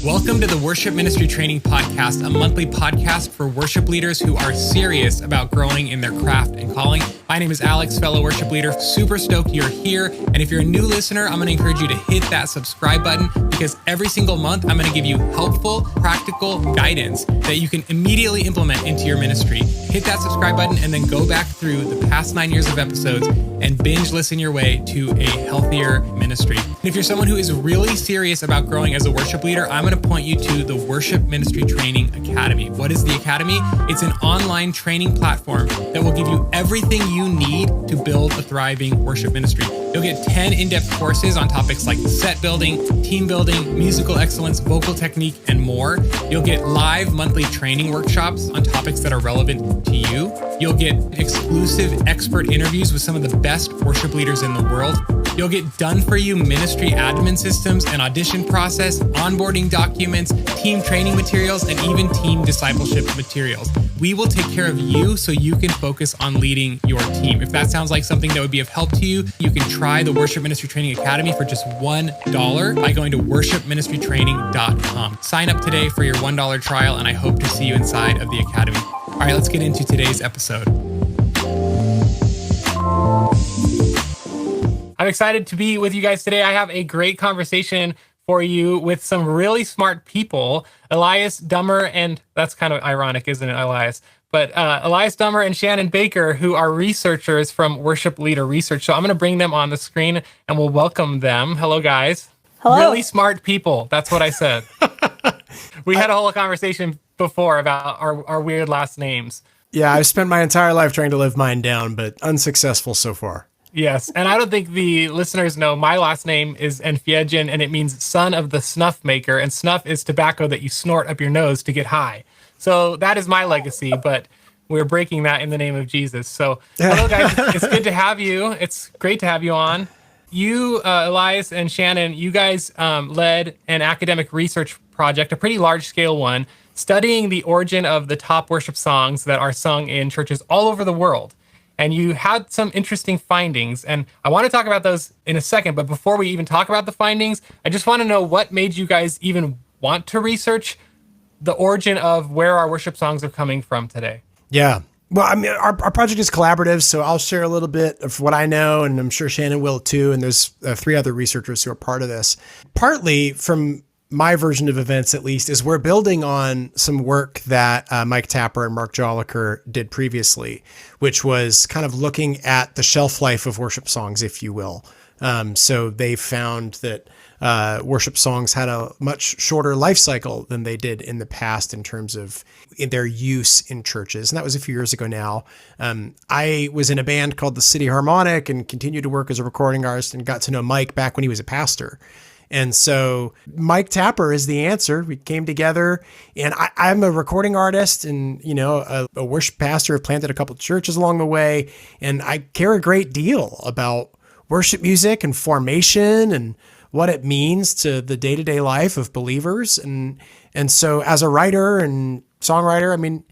Welcome to the Worship Ministry Training Podcast, a monthly podcast for worship leaders who are serious about growing in their craft and calling. My name is Alex, fellow worship leader. Super stoked you're here. And if you're a new listener, I'm going to encourage you to hit that subscribe button because every single month I'm going to give you helpful, practical guidance that you can immediately implement into your ministry. Hit that subscribe button and then go back through the past 9 years of episodes and binge listen your way to a healthier ministry. And if you're someone who is really serious about growing as a worship leader, I'm going to point you to the Worship Ministry Training Academy. What is the Academy? It's an online training platform that will give you everything you need to build a thriving worship ministry. You'll get 10 in-depth courses on topics like set building, team building, musical excellence, vocal technique, and more. You'll get live monthly training workshops on topics that are relevant to you. You'll get exclusive expert interviews with some of the best worship leaders in the world. You'll get done-for-you ministry admin systems and audition process, onboarding documents, team training materials, and even team discipleship materials. We will take care of you so you can focus on leading your team. If that sounds like something that would be of help to you, you can try the Worship Ministry Training Academy for just $1 by going to worshipministrytraining.com. Sign up today for your $1 trial, and I hope to see you inside of the Academy. All right, let's get into today's episode. I'm excited to be with you guys today. I have a great conversation for you with some really smart people, Elias, Dummer, and that's kind of ironic, isn't it, Elias? But Elias, Dummer, and Shannan Baker, who are researchers from Worship Leader Research. So I'm going to bring them on the screen and we'll welcome them. Hello, guys. Hello. Really smart people. That's what I said. We had a whole conversation before about our weird last names. Yeah, I've spent my entire life trying to live mine down, but unsuccessful so far. Yes, and I don't think the listeners know my last name is Enfiedgen, and it means son of the snuff maker, and snuff is tobacco that you snort up your nose to get high. So that is my legacy, but we're breaking that in the name of Jesus. So hello, guys. It's good to have you. It's great to have you on. You, Elias and Shannan, you guys led an academic research project, a pretty large-scale one, studying the origin of the top worship songs that are sung in churches all over the world. And you had some interesting findings, and I want to talk about those in a second. But before we even talk about the findings, I just want to know what made you guys even want to research the origin of where our worship songs are coming from today. Yeah. Well, I mean, our project is collaborative, so I'll share a little bit of what I know, and I'm sure Shannan will too. And there's 3 other researchers who are part of this. Partly from my version of events, at least, is we're building on some work that Mike Tapper and Mark Joliker did previously, which was kind of looking at the shelf life of worship songs, if you will. So they found that worship songs had a much shorter life cycle than they did in the past in terms of their use in churches. And that was a few years ago now. I was in a band called the City Harmonic and continued to work as a recording artist and got to know Mike back when he was a pastor. And so Mike Tapper is the answer. We came together, and I'm a recording artist and, you know, a worship pastor. I've planted a couple of churches along the way, and I care a great deal about worship music and formation and what it means to the day-to-day life of believers. And so as a writer and songwriter, I mean,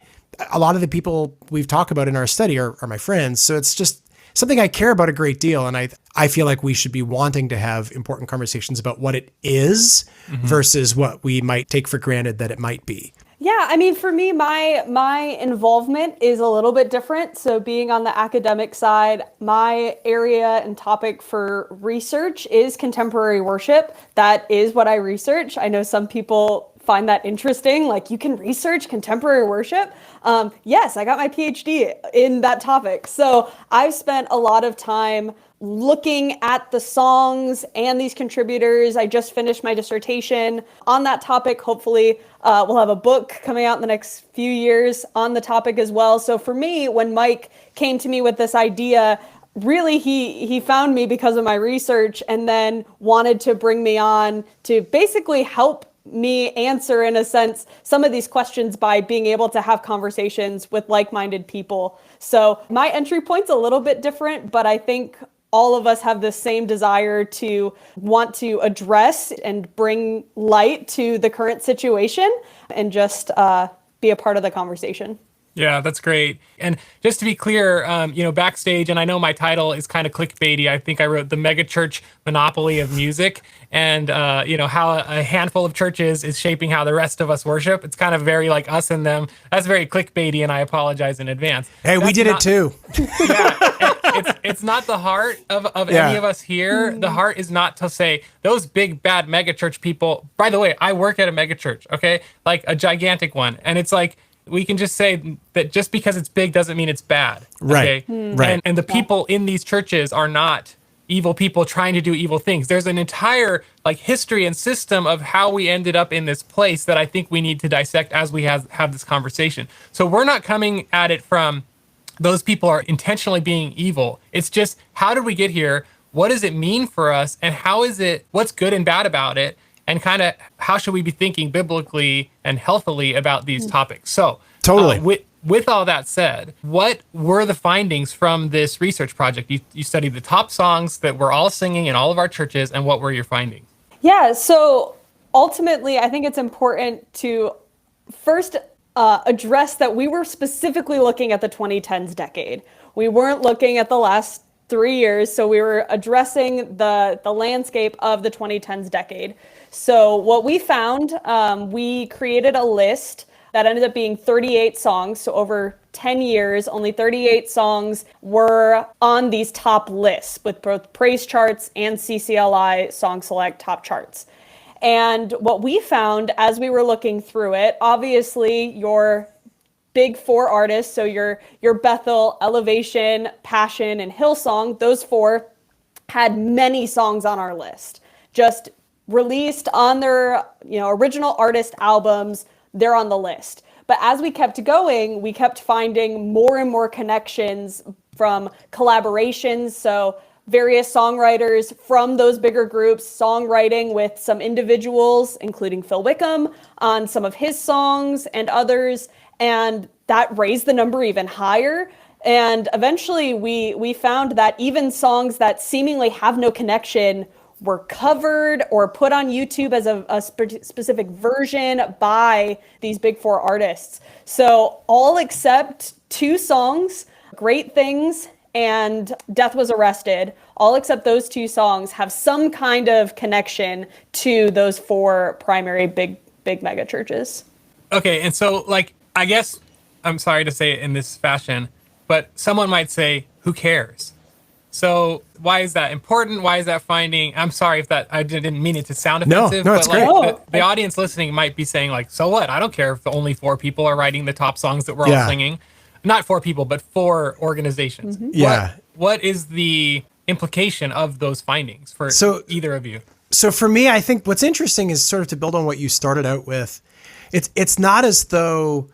a lot of the people we've talked about in our study are my friends. So it's just something I care about a great deal. And I feel like we should be wanting to have important conversations about what it is versus what we might take for granted that it might be. Yeah, I mean, for me, my involvement is a little bit different. So being on the academic side, my area and topic for research is contemporary worship. That is what I research. I know some people find that interesting, like you can research contemporary worship. Yes, I got my PhD in that topic. So I've spent a lot of time looking at the songs and these contributors. I just finished my dissertation on that topic. Hopefully we'll have a book coming out in the next few years on the topic as well. So for me, when Mike came to me with this idea, really he found me because of my research and then wanted to bring me on to basically help me answer, in a sense, some of these questions by being able to have conversations with like-minded people. So my entry point's a little bit different, but I think all of us have the same desire to want to address and bring light to the current situation and just be a part of the conversation. Yeah, that's great. And just to be clear, backstage, and I know my title is kind of clickbaity. I think I wrote the Megachurch Monopoly of Music, and how a handful of churches is shaping how the rest of us worship. It's kind of very like us and them. That's very clickbaity, and I apologize in advance. Hey, we did it too. Yeah, it's not the heart of any of us here. The heart is not to say those big bad megachurch people. By the way, I work at a megachurch, okay, like a gigantic one, and it's like, we can just say that just because it's big doesn't mean it's bad. Right. Okay? Right. And the people in these churches are not evil people trying to do evil things. There's an entire history and system of how we ended up in this place that I think we need to dissect as we have this conversation. So we're not coming at it from those people are intentionally being evil. It's just, how did we get here? What does it mean for us? And what's good and bad about it? And kind of how should we be thinking biblically and healthily about these topics? So, totally. With all that said, what were the findings from this research project? You studied the top songs that we're all singing in all of our churches, and what were your findings? Yeah, so ultimately, I think it's important to first address that we were specifically looking at the 2010s decade. We weren't looking at the last 3 years, so we were addressing the landscape of the 2010s decade. So what we found, we created a list that ended up being 38 songs. So over 10 years, only 38 songs were on these top lists with both praise charts and CCLI Song Select top charts. And what we found as we were looking through it, obviously your big four artists, so your Bethel, Elevation, Passion, and Hillsong, those four had many songs on our list. Just released on their original artist albums, they're on the list. But as we kept going, we kept finding more and more connections from collaborations. So various songwriters from those bigger groups, songwriting with some individuals, including Phil Wickham, on some of his songs and others. And that raised the number even higher. And eventually we found that even songs that seemingly have no connection were covered or put on YouTube as a specific version by these big four artists. So all except two songs, Great Things and Death Was Arrested, all except those two songs have some kind of connection to those four primary big mega churches. Okay, and so I guess, I'm sorry to say it in this fashion, but someone might say, who cares? So why is that important? Why is that finding? I'm sorry if I didn't mean it to sound offensive. No, it's great. The audience listening might be saying so what? I don't care if only 4 people are writing the top songs that we're all singing. Not 4 people, but 4 organizations. Mm-hmm. Yeah. What is the implication of those findings for either of you? So for me, I think what's interesting is sort of to build on what you started out with. It's not as though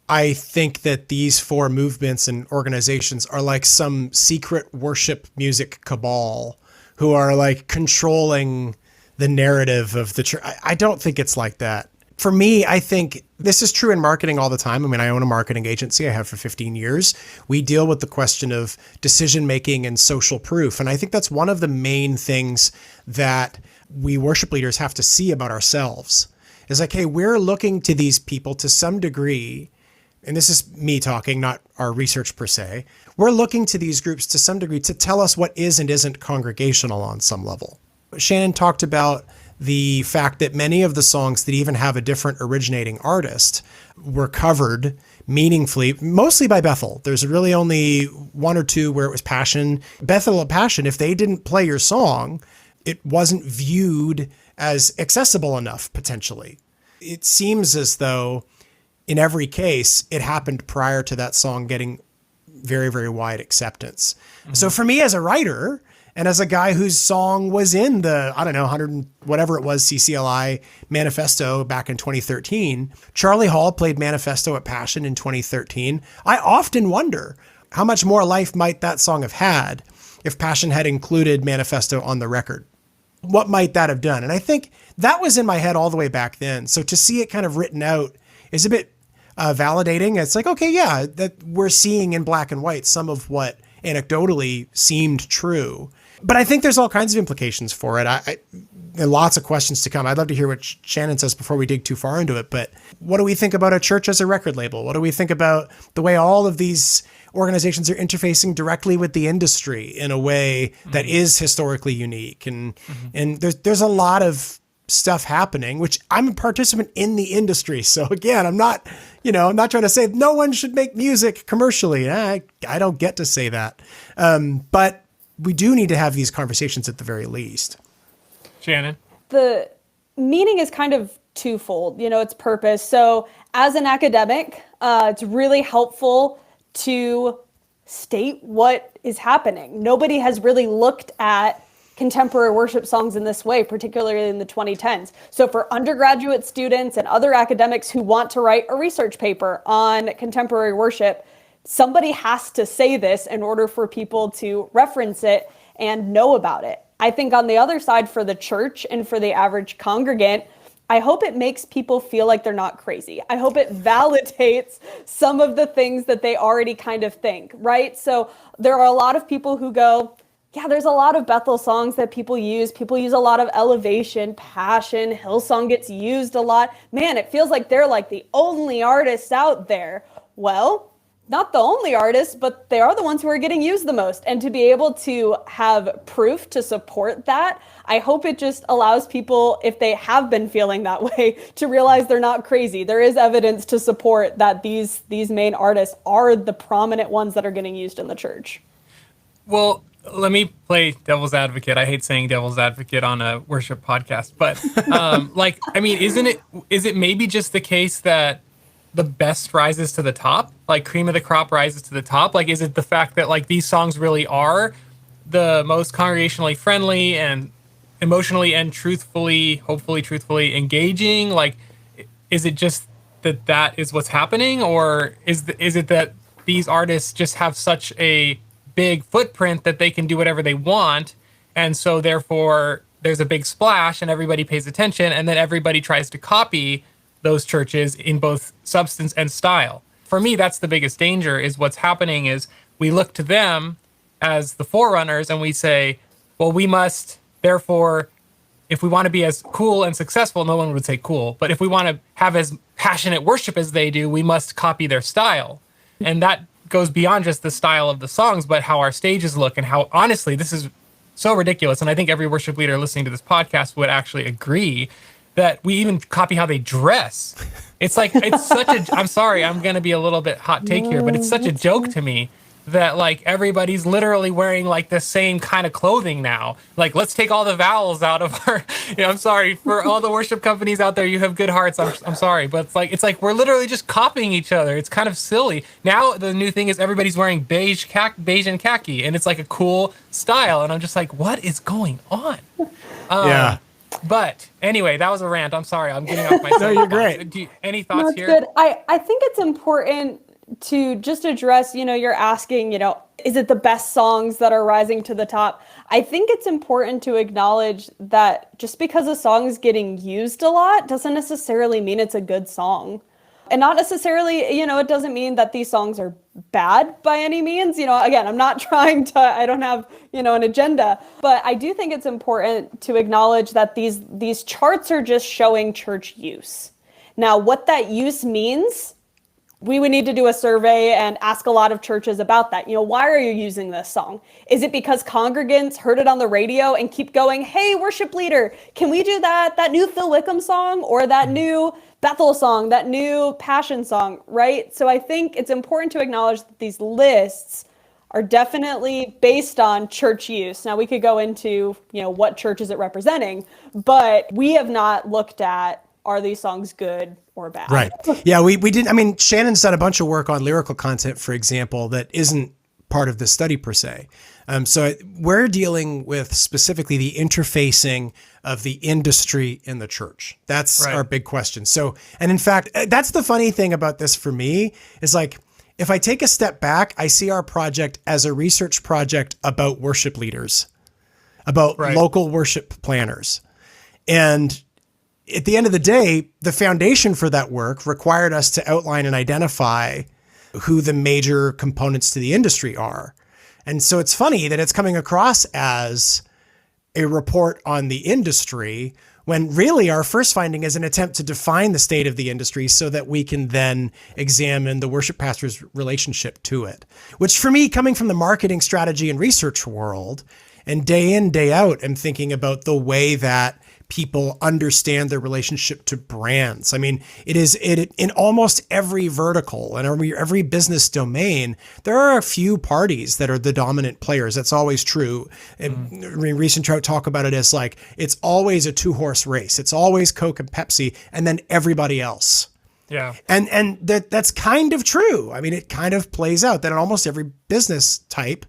I think that these 4 movements and organizations are like some secret worship music cabal who are controlling the narrative of the church. I don't think it's like that. For me, I think this is true in marketing all the time. I mean, I own a marketing agency. I have for 15 years. We deal with the question of decision-making and social proof. And I think that's one of the main things that we worship leaders have to see about ourselves is hey, we're looking to these people to some degree. And this is me talking, not our research per se. We're looking to these groups to some degree to tell us what is and isn't congregational on some level. Shannan talked about the fact that many of the songs that even have a different originating artist were covered meaningfully, mostly by Bethel. There's really only 1 or 2 where it was Passion. Bethel and Passion, if they didn't play your song, it wasn't viewed as accessible enough, potentially. It seems as though in every case, it happened prior to that song getting very, very wide acceptance. Mm-hmm. So for me as a writer and as a guy whose song was in the, 100 and whatever it was, CCLI Manifesto back in 2013, Charlie Hall played Manifesto at Passion in 2013. I often wonder how much more life might that song have had if Passion had included Manifesto on the record. What might that have done? And I think that was in my head all the way back then. So to see it kind of written out is a bit validating. It's okay, yeah, that we're seeing in black and white some of what anecdotally seemed true. But I think there's all kinds of implications for it. there are lots of questions to come. I'd love to hear what Shannan says before we dig too far into it. But what do we think about a church as a record label? What do we think about the way all of these organizations are interfacing directly with the industry in a way that is historically unique? And there's a lot of stuff happening, which I'm a participant in the industry. So again, I'm not trying to say no one should make music commercially. I don't get to say that. But we do need to have these conversations at the very least. Shannan? The meaning is kind of twofold, its purpose. So as an academic, it's really helpful to state what is happening. Nobody has really looked at contemporary worship songs in this way, particularly in the 2010s. So for undergraduate students and other academics who want to write a research paper on contemporary worship, somebody has to say this in order for people to reference it and know about it. I think on the other side, for the church and for the average congregant, I hope it makes people feel like they're not crazy. I hope it validates some of the things that they already kind of think, right? So there are a lot of people who go, yeah, there's a lot of Bethel songs that people use. People use a lot of Elevation, Passion, Hillsong gets used a lot. Man, it feels like they're like the only artists out there. Well, not the only artists, but they are the ones who are getting used the most. And to be able to have proof to support that, I hope it just allows people, if they have been feeling that way, to realize they're not crazy. There is evidence to support that these main artists are the prominent ones that are getting used in the church. Well, let me play devil's advocate. I hate saying devil's advocate on a worship podcast, but is it maybe just the case that the best rises to the top? Like cream of the crop rises to the top? Like, is it the fact that like these songs really are the most congregationally friendly and emotionally and hopefully truthfully engaging? Like, is it just that is what's happening? Or is it that these artists just have such a big footprint that they can do whatever they want, and so therefore there's a big splash and everybody pays attention, and then everybody tries to copy those churches in both substance and style? For me, that's the biggest danger. Is what's happening is we look to them as the forerunners and we say, well, we must therefore, if we want to be as cool and successful, no one would say cool, but if we want to have as passionate worship as they do, we must copy their style. And that goes beyond just the style of the songs, but how our stages look, and how, honestly, this is so ridiculous. And I think every worship leader listening to this podcast would actually agree that we even copy how they dress. It's like, it's such a, I'm sorry, I'm going to be a little bit hot take here, but it's such a joke to me that like everybody's literally wearing like the same kind of clothing now. Like, let's take all the vowels out of our, I'm sorry for all the worship companies out there. You have good hearts. I'm sorry, but it's like we're literally just copying each other. It's kind of silly. Now the new thing is everybody's wearing beige and khaki, and it's like a cool style. And I'm just like, what is going on? Yeah. But anyway, that was a rant. I'm sorry. I'm getting off my No, you're great. Any thoughts here? Good. I think it's important to just address, you're asking, is it the best songs that are rising to the top? I think it's important to acknowledge that just because a song is getting used a lot doesn't necessarily mean it's a good song. And not necessarily, it doesn't mean that these songs are bad by any means. Again, I'm not trying to, I don't have, an agenda, but I do think it's important to acknowledge that these charts are just showing church use. Now, what that use means, we would need to do a survey and ask a lot of churches about that. Why are you using this song? Is it because congregants heard it on the radio and keep going, hey, worship leader, can we do that new Phil Wickham song, or that new Bethel song, that new Passion song, right? So I think it's important to acknowledge that these lists are definitely based on church use. Now we could go into, what church is it representing, but we have not looked at, are these songs good or bad? Right. Yeah, we didn't. I mean, Shannan's done a bunch of work on lyrical content, for example, that isn't part of the study per se. So we're dealing with specifically the interfacing of the industry in the church. That's right. Our big question. So, and in fact, that's the funny thing about this for me is like, if I take a step back, I see our project as a research project about worship leaders, about local worship planners. And at the end of the day, the foundation for that work required us to outline and identify who the major components to the industry are. And so it's funny that it's coming across as a report on the industry, when really our first finding is an attempt to define the state of the industry so that we can then examine the worship pastor's relationship to it. Which for me, coming from the marketing strategy and research world, and day in, day out, I'm thinking about the way that people understand their relationship to brands. I mean, it in almost every vertical and every business domain, there are a few parties that are the dominant players. That's always true. And recent Trout talk about it as like, it's always a 2-horse race. It's always Coke and Pepsi, and then everybody else. Yeah. And that's kind of true. I mean, it kind of plays out that in almost every business type,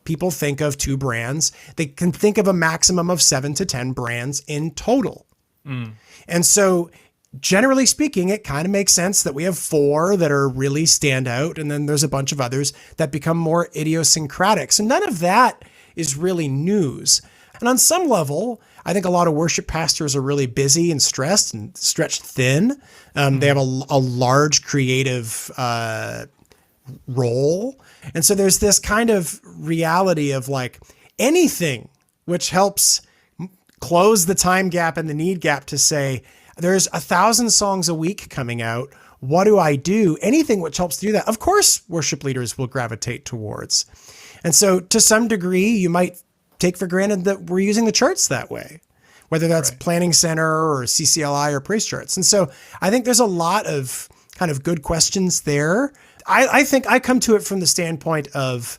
people think of 2 brands. They can think of a maximum of 7 to 10 brands in total. And so generally speaking, it kind of makes sense that we have 4 that are really stand out. And then there's a bunch of others that become more idiosyncratic. So none of that is really news. And on some level, I think a lot of worship pastors are really busy and stressed and stretched thin. They have a large creative role. And so there's this kind of reality of like anything which helps close the time gap and the need gap to say, there's 1,000 songs a week coming out. What do I do? Anything which helps do that, of course, worship leaders will gravitate towards. And so to some degree, you might take for granted that we're using the charts that way, whether that's Planning Center or CCLI or Praise Charts. And so I think there's a lot of kind of good questions there. I think I come to it from the standpoint of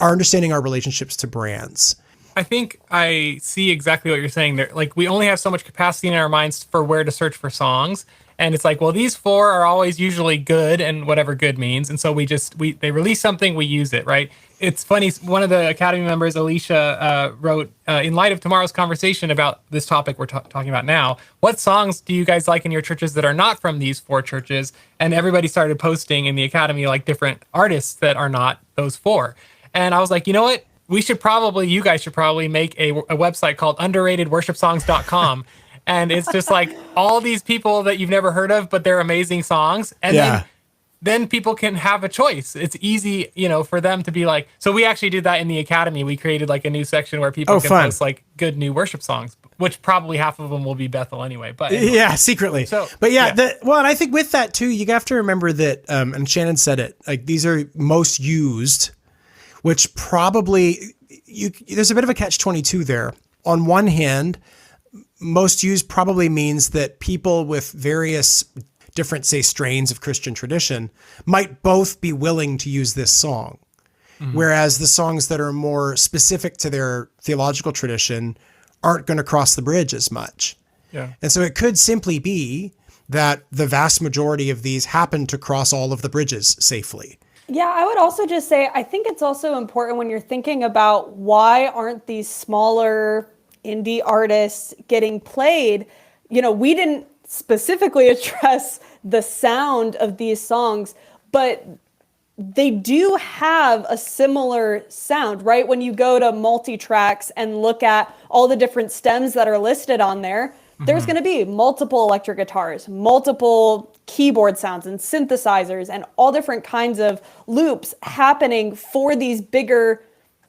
our understanding our relationships to brands. I think I see exactly what you're saying there. Like, we only have so much capacity in our minds for where to search for songs. And it's like, well, these 4 are always usually good, and whatever good means. And so they release something, we use it, right? It's funny. One of the Academy members, Alicia, wrote, in light of tomorrow's conversation about this topic we're talking about now, what songs do you guys like in your churches that are not from these 4 churches? And everybody started posting in the Academy, like, different artists that are not those 4. And I was like, you know what? You guys should probably make a website called underratedworshipsongs.com. And it's just like all these people that you've never heard of, but they're amazing songs. And then people can have a choice. It's easy, for them to be like, so we actually did that in the Academy. We created like a new section where people can post like good new worship songs, which probably half of them will be Bethel anyway. But anyway. Yeah, secretly. So, but and I think with that too, you have to remember that, and Shannan said it, like these are most used, which probably there's a bit of a catch-22 there. On one hand, most used probably means that people with various different, say, strains of Christian tradition might both be willing to use this song. Whereas the songs that are more specific to their theological tradition aren't going to cross the bridge as much. Yeah. And so it could simply be that the vast majority of these happen to cross all of the bridges safely. Yeah, I would also just say, I think it's also important when you're thinking about why aren't these smaller indie artists getting played. We didn't specifically address the sound of these songs, but they do have a similar sound, right? When you go to multi-tracks and look at all the different stems that are listed on there, there's going to be multiple electric guitars, multiple keyboard sounds and synthesizers and all different kinds of loops happening for these bigger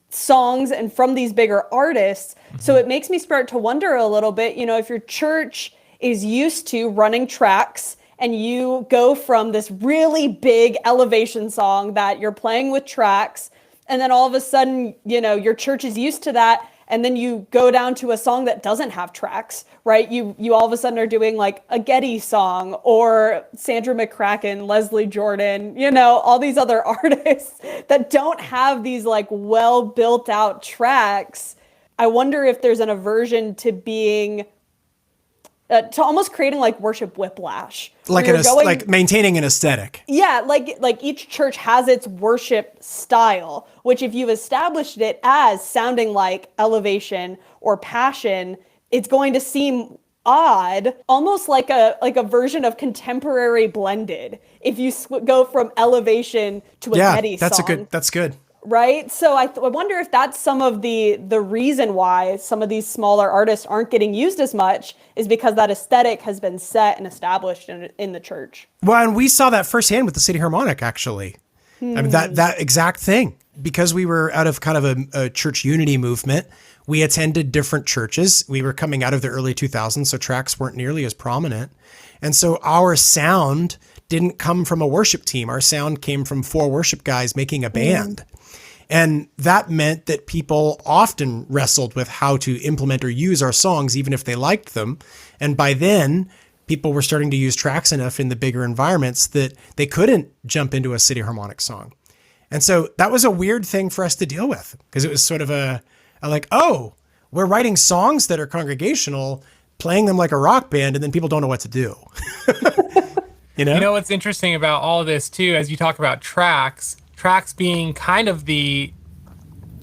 songs and from these bigger artists. So it makes me start to wonder a little bit, if your church is used to running tracks and you go from this really big elevation song that you're playing with tracks, and then all of a sudden, your church is used to that, and then you go down to a song that doesn't have tracks, right? You all of a sudden are doing like a Getty song or Sandra McCracken, Leslie Jordan, all these other artists that don't have these like well built out tracks. I wonder if there's an aversion to being to almost creating like worship whiplash, like maintaining an aesthetic. Yeah, like each church has its worship style, which if you've established it as sounding like elevation or passion, it's going to seem odd, almost like a version of contemporary blended. If you go from elevation to a Getty song, that's good. Right? So I wonder if that's some of the reason why some of these smaller artists aren't getting used as much is because that aesthetic has been set and established in the church. Well, and we saw that firsthand with the City Harmonic, actually. I mean, that exact thing. Because we were out of kind of a church unity movement, we attended different churches. We were coming out of the early 2000s, so tracks weren't nearly as prominent. And so our sound didn't come from a worship team. Our sound came from 4 worship guys making a band. And that meant that people often wrestled with how to implement or use our songs, even if they liked them. And by then, people were starting to use tracks enough in the bigger environments that they couldn't jump into a city harmonic song. And so that was a weird thing for us to deal with, because it was sort of a like, oh, we're writing songs that are congregational, playing them like a rock band, and then people don't know what to do. You know what's interesting about all of this too, as you talk about tracks being kind of the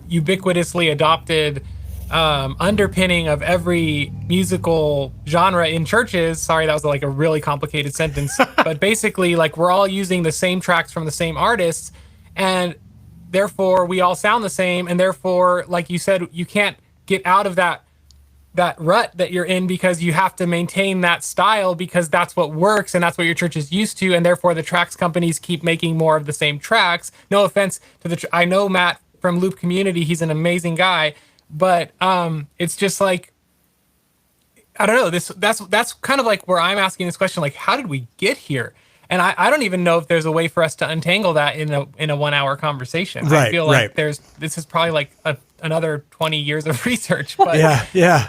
ubiquitously adopted underpinning of every musical genre in churches. Sorry, that was like a really complicated sentence. But basically, like, we're all using the same tracks from the same artists, and therefore we all sound the same. And therefore, like you said, you can't get out of that rut that you're in, because you have to maintain that style, because that's what works and that's what your church is used to. And therefore the tracks companies keep making more of the same tracks. No offense to I know Matt from Loop Community, he's an amazing guy, but it's just like, I don't know, that's kind of like where I'm asking this question, like, how did we get here? And I don't even know if there's a way for us to untangle that in a 1 hour conversation. Right, I feel like this is probably like another 20 years of research. But yeah.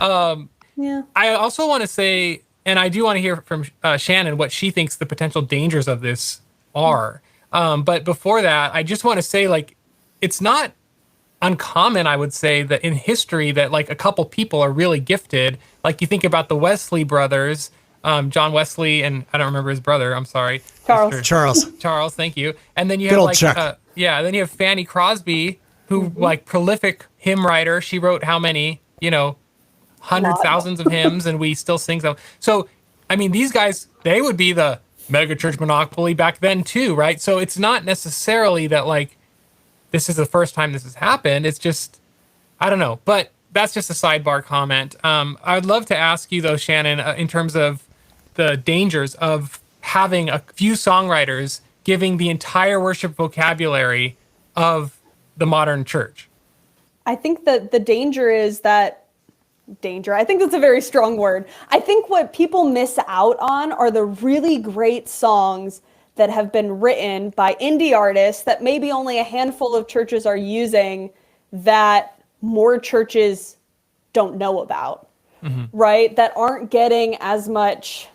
I also want to say, and I do want to hear from Shannan what she thinks the potential dangers of this are. But before that, I just want to say, like, it's not uncommon, I would say, that in history that like a couple people are really gifted. Like, you think about the Wesley brothers, John Wesley, and I don't remember his brother. I'm sorry. Charles. Thank you. And then you have like, then you have Fanny Crosby, who like prolific hymn writer. She wrote how many, hundreds, thousands of hymns, and we still sing them. So, I mean, these guys, they would be the Megachurch Monopoly back then too, right? So it's not necessarily that like, this is the first time this has happened. It's just, I don't know, but that's just a sidebar comment. I'd love to ask you though, Shannan, in terms of the dangers of having a few songwriters giving the entire worship vocabulary of the modern church. I think that the danger is that I think that's a very strong word. I think what people miss out on are the really great songs that have been written by indie artists that maybe only a handful of churches are using, that more churches don't know about, right? That aren't getting as much,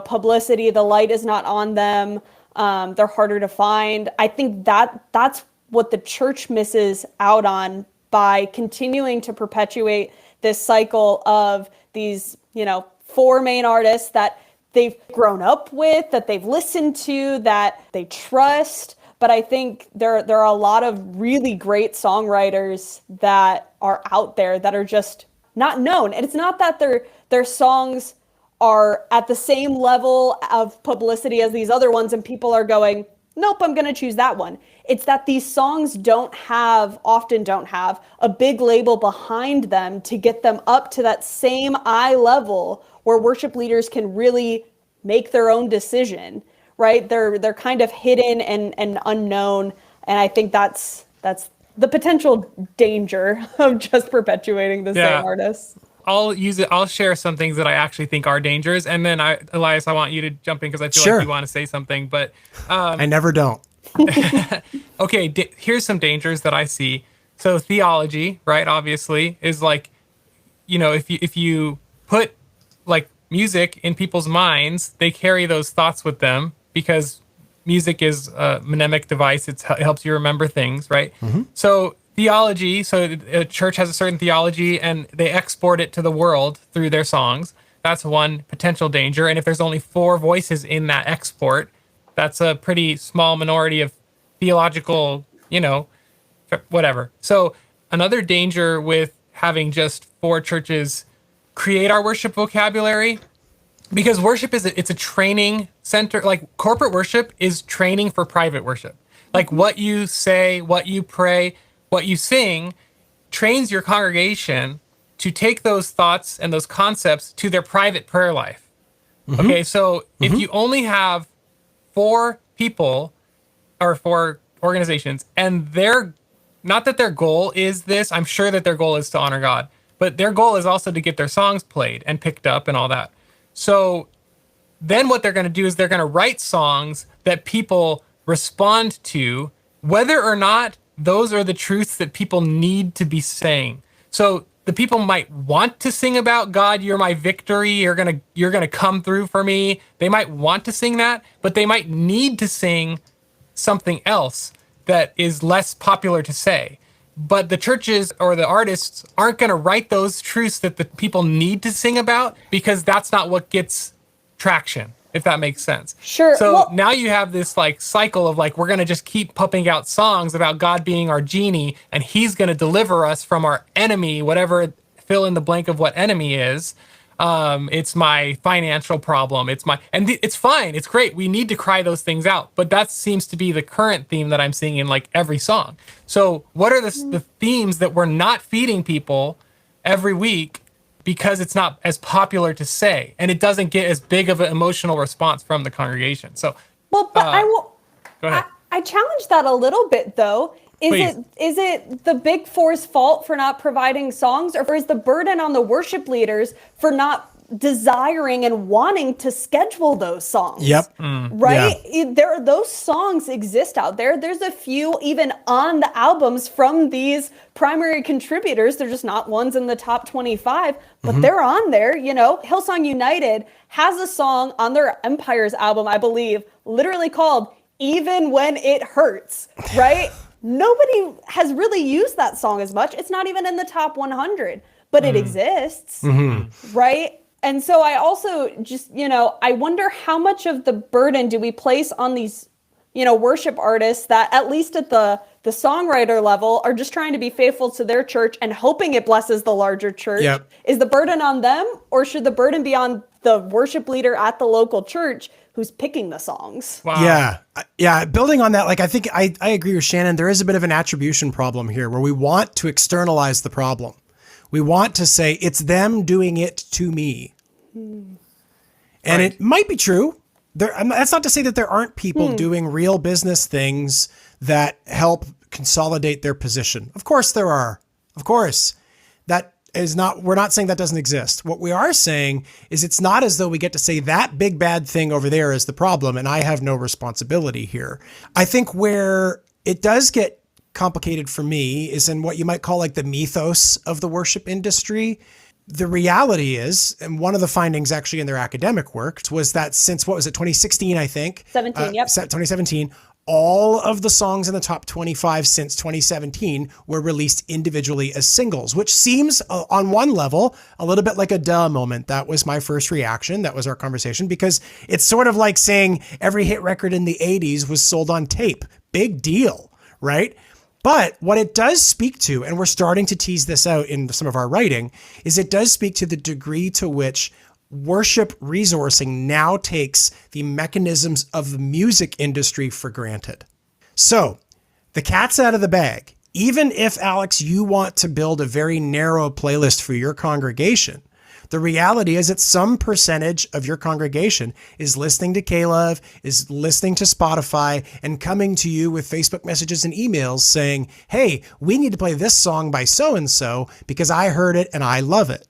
publicity. The light is not on them. They're harder to find. I think that's what the church misses out on by continuing to perpetuate this cycle of these, 4 main artists that they've grown up with, that they've listened to, that they trust. But I think there are a lot of really great songwriters that are out there that are just not known. And it's not that their songs are at the same level of publicity as these other ones and people are going, nope, I'm going to choose that one. It's that these songs often don't have a big label behind them to get them up to that same eye level where worship leaders can really make their own decision, right? They're kind of hidden and unknown. And I think that's the potential danger of just perpetuating the same artists. I'll share some things that I actually think are dangers. And then Elias, I want you to jump in because I feel like you want to say something, but I never don't. Okay. Here's some dangers that I see. So theology, right? Obviously is like, if you put like music in people's minds, they carry those thoughts with them because music is a mnemonic device. It helps you remember things, right? So theology, so a church has a certain theology and they export it to the world through their songs. That's one potential danger. And if there's only 4 voices in that export, that's a pretty small minority of theological, whatever. So another danger with having just 4 churches create our worship vocabulary, because worship it's a training center. Like corporate worship is training for private worship. Like what you say, what you pray, what you sing trains your congregation to take those thoughts and those concepts to their private prayer life. Okay, so if you only have 4 people or 4 organizations, and they're not that their goal is this. I'm sure that their goal is to honor God, but their goal is also to get their songs played and picked up and all that. So then what they're going to do is they're going to write songs that people respond to, whether or not those are the truths that people need to be saying. So the people might want to sing about God, you're my victory, you're going to come through for me. They might want to sing that, but they might need to sing something else that is less popular to say. But the churches or the artists aren't going to write those truths that the people need to sing about, because that's not what gets traction, if that makes sense. Sure. So now you have this like cycle of like, we're going to just keep pumping out songs about God being our genie, and he's going to deliver us from our enemy, whatever, fill in the blank of what enemy is. It's my financial problem. It's fine. It's great. We need to cry those things out. But that seems to be the current theme that I'm seeing in like every song. So what are the themes that we're not feeding people every week because it's not as popular to say, and it doesn't get as big of an emotional response from the congregation? So, well, but I will. Go ahead. I challenge that a little bit, though. Is it the Big Four's fault for not providing songs, or is the burden on the worship leaders for not desiring and wanting to schedule those songs? Yep. Right? Yeah. Those songs exist out there. There's a few even on the albums from these primary contributors. They're just not ones in the top 25, but they're on there. You know, Hillsong United has a song on their Empires album, I believe, literally called Even When It Hurts, right? Nobody has really used that song as much. It's not even in the top 100, but it exists, right? And so I also just, I wonder how much of the burden do we place on these, worship artists that, at least at the songwriter level, are just trying to be faithful to their church and hoping it blesses the larger church. Yep. Is the burden on them, or should the burden be on the worship leader at the local church who's picking the songs? Wow. Yeah. Building on that, like, I think I agree with Shannan. There is a bit of an attribution problem here where we want to externalize the problem. We want to say it's them doing it to me. And it might be true. That's not to say that there aren't people doing real business things that help consolidate their position. Of course there are. Of course. We're not saying that doesn't exist. What we are saying is it's not as though we get to say that big bad thing over there is the problem and I have no responsibility here. I think where it does get complicated for me is in what you might call like the mythos of the worship industry. The reality is, and one of the findings actually in their academic work was that since, 2016, I think? 2017, all of the songs in the top 25 since 2017 were released individually as singles, which seems on one level a little bit like a duh moment. That was my first reaction. That was our conversation, because it's sort of like saying every hit record in the 80s was sold on tape. Big deal, right? But what it does speak to, and we're starting to tease this out in some of our writing, is it does speak to the degree to which worship resourcing now takes the mechanisms of the music industry for granted. So the cat's out of the bag. Even if, Alex, you want to build a very narrow playlist for your congregation, the reality is that some percentage of your congregation is listening to K-Love, is listening to Spotify, and coming to you with Facebook messages and emails saying, hey, we need to play this song by so-and-so because I heard it and I love it.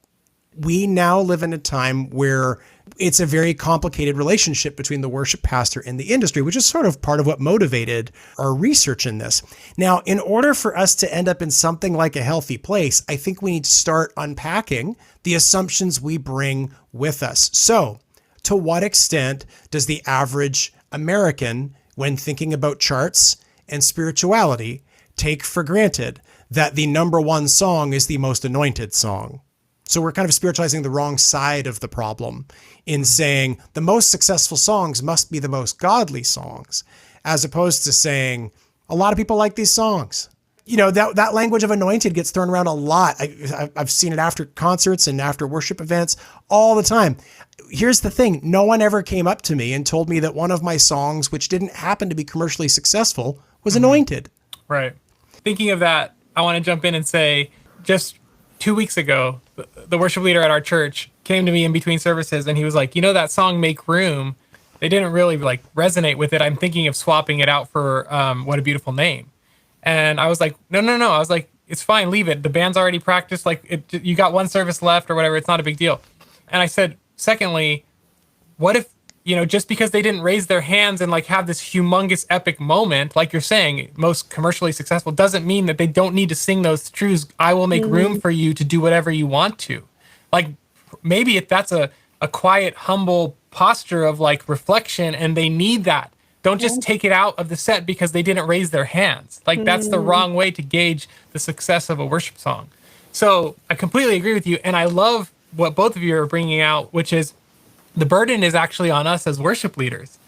We now live in a time where it's a very complicated relationship between the worship pastor and the industry, which is sort of part of what motivated our research in this. Now, in order for us to end up in something like a healthy place, I think we need to start unpacking the assumptions we bring with us. So, to what extent does the average American, when thinking about charts and spirituality, take for granted that the number one song is the most anointed song? So we're kind of spiritualizing the wrong side of the problem in saying the most successful songs must be the most godly songs, as opposed to saying a lot of people like these songs. That language of anointed gets thrown around a lot. I've seen it after concerts and after worship events all the time. Here's the thing. No one ever came up to me and told me that one of my songs, which didn't happen to be commercially successful, was anointed. Right. Thinking of that, I want to jump in and say, just 2 weeks ago, the worship leader at our church came to me in between services and he was like, that song Make Room, they didn't really like resonate with it. I'm thinking of swapping it out for What a Beautiful Name. And I was like, no. I was like, it's fine, leave it. The band's already practiced. Like, you got one service left or whatever. It's not a big deal. And I said, secondly, what if, just because they didn't raise their hands and like have this humongous epic moment, like you're saying, most commercially successful, doesn't mean that they don't need to sing those truths. I will make room for you to do whatever you want to. Like, maybe if that's a quiet, humble posture of like reflection, and they need that. Don't just take it out of the set because they didn't raise their hands. Like, that's the wrong way to gauge the success of a worship song. So I completely agree with you. And I love what both of you are bringing out, which is the burden is actually on us as worship leaders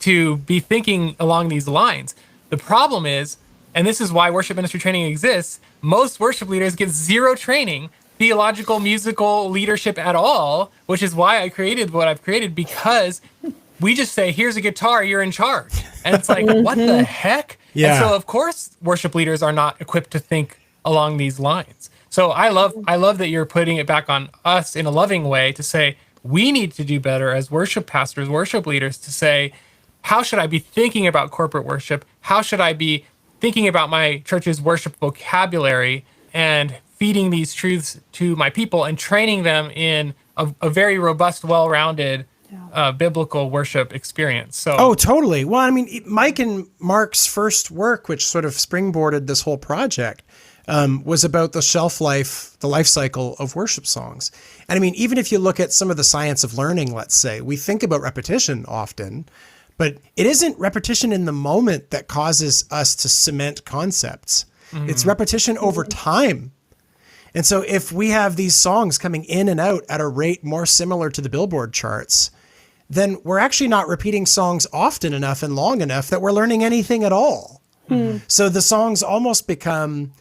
to be thinking along these lines. The problem is, and this is why worship ministry training exists, most worship leaders get zero training, theological, musical leadership at all, which is why I created what I've created, because we just say, here's a guitar, you're in charge. And it's like, what the heck? Yeah. And so, of course, worship leaders are not equipped to think along these lines. So I love that you're putting it back on us in a loving way to say, we need to do better as worship pastors, worship leaders, to say, how should I be thinking about corporate worship? How should I be thinking about my church's worship vocabulary and feeding these truths to my people and training them in a very robust, well-rounded biblical worship experience. So, oh, totally. Well, I mean, Mike and Mark's first work, which sort of springboarded this whole project, was about the shelf life, the life cycle of worship songs. And I mean, even if you look at some of the science of learning, let's say, we think about repetition often, but it isn't repetition in the moment that causes us to cement concepts. It's repetition over time. And so if we have these songs coming in and out at a rate more similar to the Billboard charts, then we're actually not repeating songs often enough and long enough that we're learning anything at all. So the songs almost become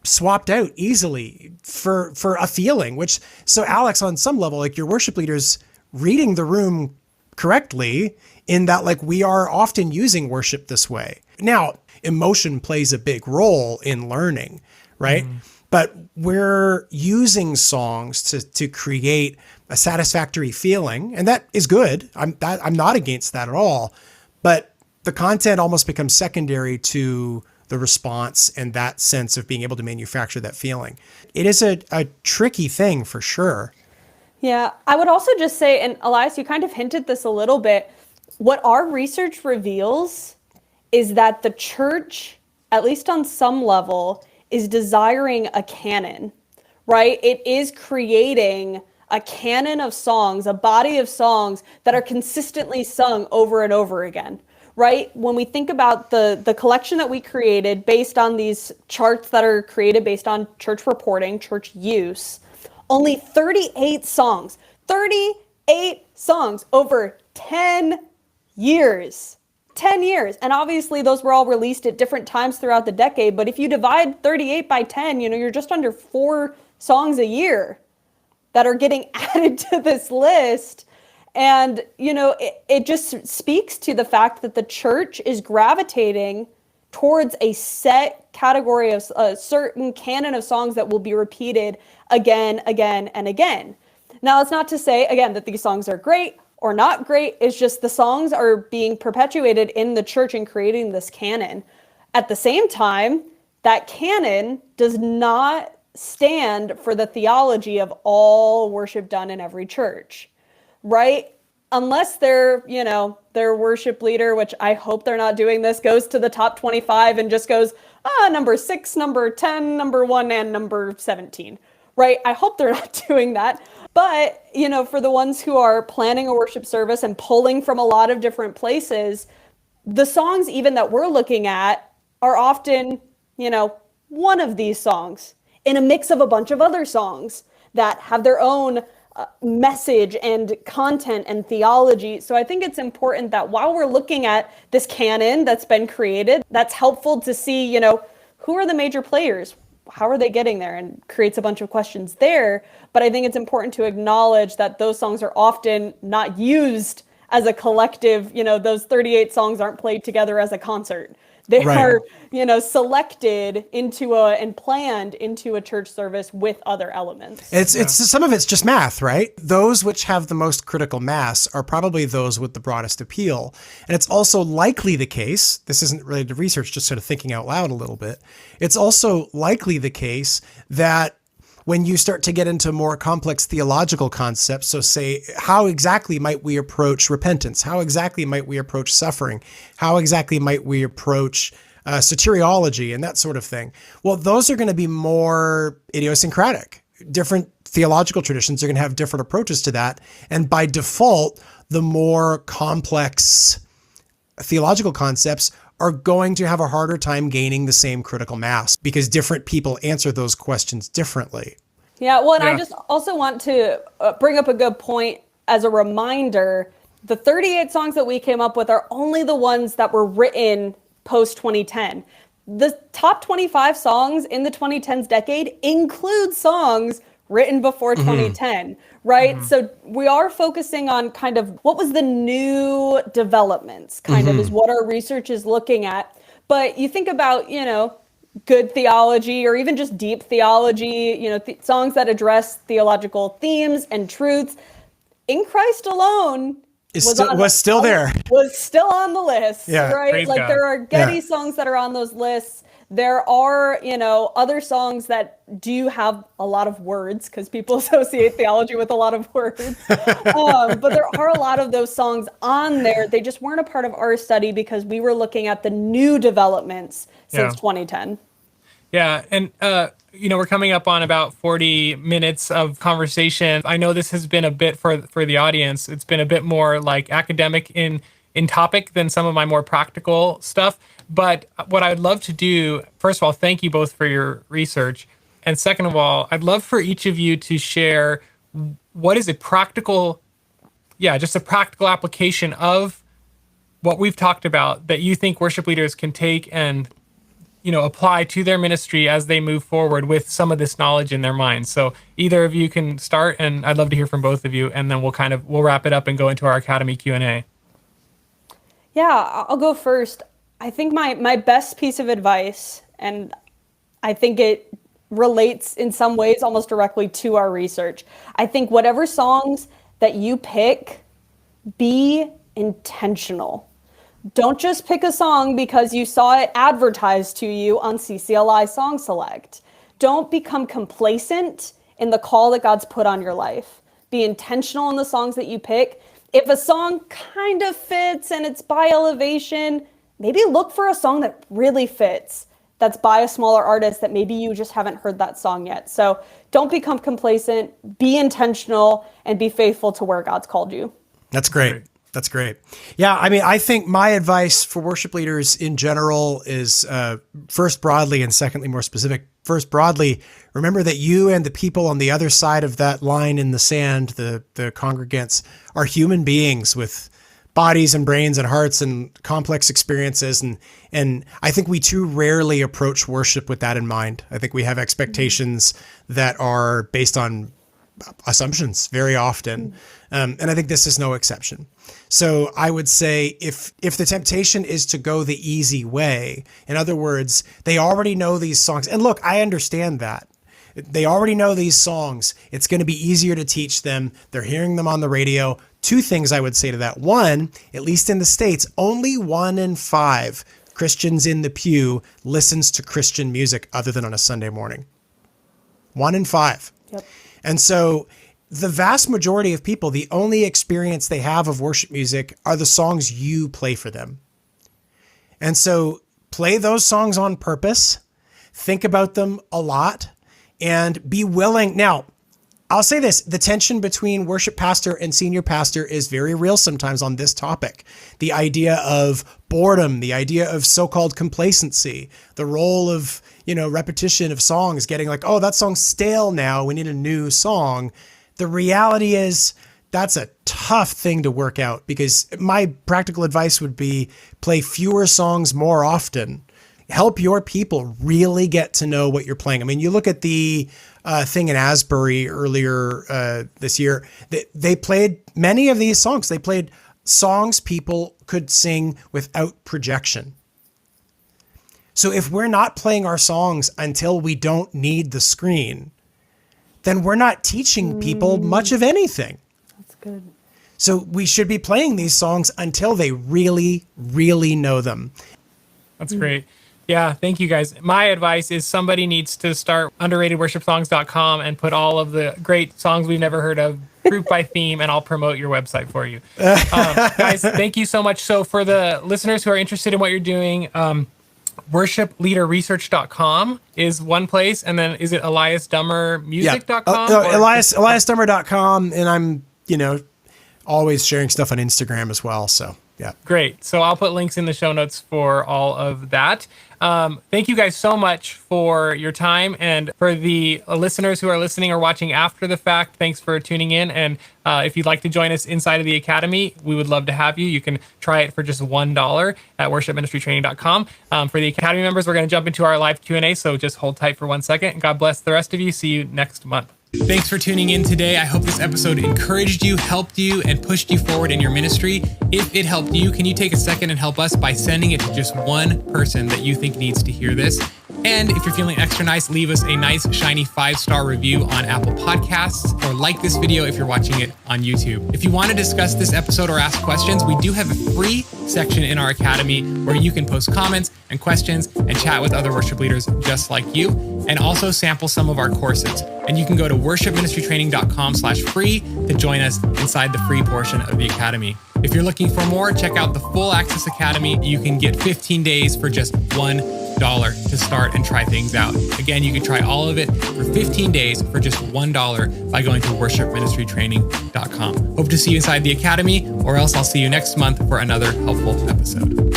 swapped out easily for a feeling, which, so Alex, on some level, like, your worship leaders reading the room correctly in that, like, we are often using worship this way. Now, emotion plays a big role in learning, right? But we're using songs to create a satisfactory feeling, and that is good. I'm not against that at all. But the content almost becomes secondary to the response and that sense of being able to manufacture that feeling. It is a tricky thing for sure. Yeah, I would also just say, and Elias, you kind of hinted this a little bit, what our research reveals is that the church, at least on some level, is desiring a canon, right? It is creating a canon of songs, a body of songs that are consistently sung over and over again, right? When we think about the collection that we created based on these charts that are created based on church reporting, church use, only 38 songs over 10 years. 10 years. And obviously those were all released at different times throughout the decade. But if you divide 38 by 10, you're just under 4 songs a year that are getting added to this list. And, it just speaks to the fact that the church is gravitating towards a set category of a certain canon of songs that will be repeated again, and again. Now, it's not to say, again, that these songs are great or not great. It's just the songs are being perpetuated in the church and creating this canon. At the same time, that canon does not stand for the theology of all worship done in every church, right? Unless their worship leader, which I hope they're not doing this, goes to the top 25 and just goes, number 6, number 10, number 1, and number 17, right? I hope they're not doing that. But, for the ones who are planning a worship service and pulling from a lot of different places, the songs even that we're looking at are often, one of these songs in a mix of a bunch of other songs that have their own message and content and theology. So I think it's important that while we're looking at this canon that's been created, that's helpful to see, who are the major players? How are they getting there? And creates a bunch of questions there. But I think it's important to acknowledge that those songs are often not used as a collective, those 38 songs aren't played together as a concert. They Right. are, selected into and planned into a church service with other elements. It's some of it's just math, right? Those which have the most critical mass are probably those with the broadest appeal. And it's also likely the case, this isn't related to research, just sort of thinking out loud a little bit. It's also likely the case that when you start to get into more complex theological concepts, so say, how exactly might we approach repentance? How exactly might we approach suffering? How exactly might we approach soteriology and that sort of thing? Well, those are going to be more idiosyncratic. Different theological traditions are going to have different approaches to that. And by default, the more complex theological concepts are going to have a harder time gaining the same critical mass because different people answer those questions differently. Yeah, well, and I just also want to bring up a good point as a reminder. The 38 songs that we came up with are only the ones that were written post 2010. The top 25 songs in the 2010s decade include songs written before 2010, right? So we are focusing on kind of what was the new developments, kind of is what our research is looking at. But you think about, good theology or even just deep theology, songs that address theological themes and truths. In Christ Alone was still there. Was still on the list, Yeah. right? Praise Like God. there are Getty songs that are on those lists. There are, other songs that do have a lot of words because people associate theology with a lot of words. But there are a lot of those songs on there. They just weren't a part of our study because we were looking at the new developments since 2010. Yeah. And, we're coming up on about 40 minutes of conversation. I know this has been a bit for the audience. It's been a bit more like academic in topic than some of my more practical stuff. But what I'd love to do, first of all, thank you both for your research. And second of all, I'd love for each of you to share what is a practical, just a practical application of what we've talked about that you think worship leaders can take and, apply to their ministry as they move forward with some of this knowledge in their minds. So either of you can start, and I'd love to hear from both of you, and then we'll wrap it up and go into our Academy Q&A. Yeah, I'll go first. I think my best piece of advice, and I think it relates in some ways almost directly to our research. I think whatever songs that you pick, be intentional. Don't just pick a song because you saw it advertised to you on CCLI Song Select. Don't become complacent in the call that God's put on your life. Be intentional in the songs that you pick. If a song kind of fits and it's by Elevation, maybe look for a song that really fits, that's by a smaller artist that maybe you just haven't heard that song yet. So don't become complacent, be intentional, and be faithful to where God's called you. That's great. That's great. Yeah, I mean, I think my advice for worship leaders in general is first broadly and secondly more specific. First broadly, remember that you and the people on the other side of that line in the sand, the congregants, are human beings with bodies and brains and hearts and complex experiences. And I think we too rarely approach worship with that in mind. I think we have expectations that are based on assumptions very often. And I think this is no exception. So I would say if the temptation is to go the easy way, in other words, they already know these songs. And look, I understand that. They already know these songs. It's going to be easier to teach them. They're hearing them on the radio. Two things I would say to that. One, at least in the States, only 1 in 5 Christians in the pew listens to Christian music other than on a Sunday morning. 1 in 5. Yep. And so the vast majority of people, the only experience they have of worship music are the songs you play for them. And so play those songs on purpose, think about them a lot, and be willing. Now, I'll say this, the tension between worship pastor and senior pastor is very real sometimes on this topic. The idea of boredom, the idea of so-called complacency, the role of, repetition of songs, getting like, oh, that song's stale now, we need a new song. The reality is that's a tough thing to work out because my practical advice would be play fewer songs more often. Help your people really get to know what you're playing. I mean, you look at the thing in Asbury earlier this year, they played many of these songs. They played songs people could sing without projection. So if we're not playing our songs until we don't need the screen, then we're not teaching people much of anything. That's good. So we should be playing these songs until they really, really know them. That's great. Yeah, thank you guys. My advice is somebody needs to start underratedworshipsongs.com and put all of the great songs we've never heard of, group by theme, and I'll promote your website for you. Guys, thank you so much. So for the listeners who are interested in what you're doing, worshipleaderresearch.com is one place. And then is it eliasdummermusic.com? No, eliasdummer.com. And I'm, always sharing stuff on Instagram as well. So, yeah. Great. So I'll put links in the show notes for all of that. Thank you guys so much for your time. And for the listeners who are listening or watching after the fact, thanks for tuning in. And if you'd like to join us inside of the Academy, we would love to have you. You can try it for just $1 at worshipministrytraining.com. For the Academy members, we're going to jump into our live Q&A. So just hold tight for 1 second. God bless the rest of you. See you next month. Thanks for tuning in today. I hope this episode encouraged you, helped you, and pushed you forward in your ministry. If it helped you, can you take a second and help us by sending it to just one person that you think needs to hear this? And if you're feeling extra nice, leave us a nice, shiny 5-star review on Apple Podcasts, or like this video if you're watching it on YouTube. If you want to discuss this episode or ask questions, we do have a free section in our Academy where you can post comments and questions and chat with other worship leaders just like you, and also sample some of our courses. And you can go to worshipministrytraining.com/free to join us inside the free portion of the Academy. If you're looking for more, check out the Full Access Academy. You can get 15 days for just $1 to start and try things out. Again, you can try all of it for 15 days for just $1 by going to worshipministrytraining.com. Hope to see you inside the Academy, or else I'll see you next month for another helpful episode.